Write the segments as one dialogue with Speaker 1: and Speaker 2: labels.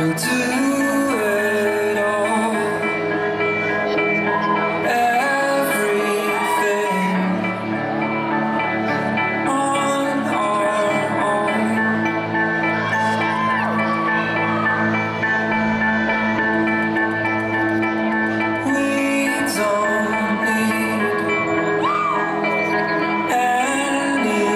Speaker 1: I'll do it all. Everything on our own. We don't need anything.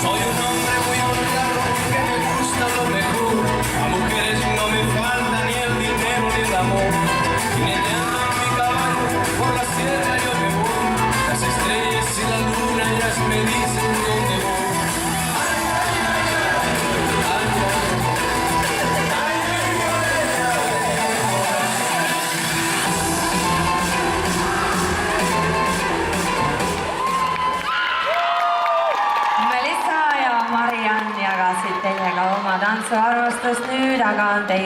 Speaker 2: Soy un hombre muy honrado que me gusta lo mejor. A mujeres no me falta ni el dinero ni el amor. Jineteando mi caballo por la sierra yo me voy. Las estrellas y la luna ellas me dicen dónde voy.
Speaker 3: Melissa ja Mariann jagasid teiega oma tantsuarvustust, nüüd aga on teie